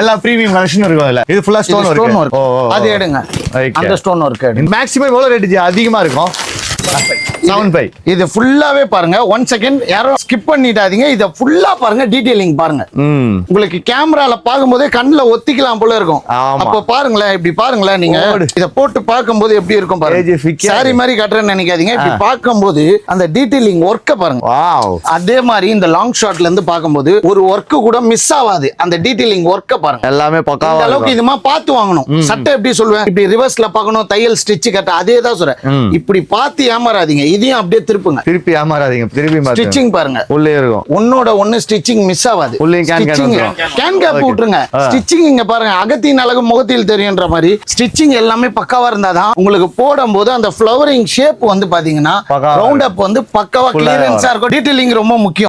எல்லா premium collection இருக்கும் அதுல. இது ஃபுல்லா ஸ்டோன் ஒர்க். அது எடுங்க. அந்த ஸ்டோன் ஒர்க் எடுங்க. மேக்ஸிமம் எவ்வளவு ரேட் அதிகமா இருக்கும்? 75. இது ஃபுல்லாவே பாருங்க. 1 செகண்ட் யாரும் ஸ்கிப் பண்ணிடாதீங்க. இத ஃபுல்லா பாருங்க, டீடைலிங் பாருங்க. உங்களுக்கு கேமரால பாக்கும்போதே கண்ணுல ஒத்திக்கலாம் போல இருக்கும். அப்ப பாருங்களேன், இப்படி பாருங்களேன், நீங்க இத போட்டு பாக்கும்போது எப்படி இருக்கும் பாருங்க. சாரி மாதிரி கட்டுறேன்னு நினைக்காதீங்க. இப்படி பாக்கும்போது அந்த டீடைலிங் ஒர்க்க பாருங்க. அதே மாதிரி இந்த லாங் ஷாட்ல இருந்து பாக்கும்போது ஒரு ஒர்க் கூட மிஸ் ஆகாது. அந்த டீடைலிங் ஒர்க்க பாருங்க. எல்லாமே பக்காவா இந்த அளவுக்கு இதுமா பார்த்து வாங்கணும். சட்டை எப்படி சொல்லுவேன், இப்படி ரிவர்ஸ்ல பார்க்கணும், தையல் ஸ்டிட்ச் கட்ட அதே தான் சொல்றேன். இப்படி பார்த்து ஏமாறாதீங்க. இதையும் அப்படியே திருப்புங்க. திருப்பி ஏமாறாதீங்க. திருப்பி ஸ்டிச்சிங் பாருங்க. உள்ளே இருக்கும். ஒன்னோட ஒன்னு ஸ்டிச்சிங் மிஸ் ஆகாது. கேன் கேப் விட்டுருங்க. ஸ்டிச்சிங் இங்க பாருங்க. அகத்தின் அழகு முகத்தில் தெரியுன்ற மாதிரி ஸ்டிச்சிங் எல்லாமே பக்காவா இருந்தாதான் உங்களுக்கு போடும்போது அந்த ஃப்ளவரிங் ஷேப் வந்து பாத்தீங்கன்னா ரவுண்ட் அப் வந்து பக்காவா கிளியரன்ஸா இருக்கும். டீடைலிங் ரொம்ப முக்கியம்.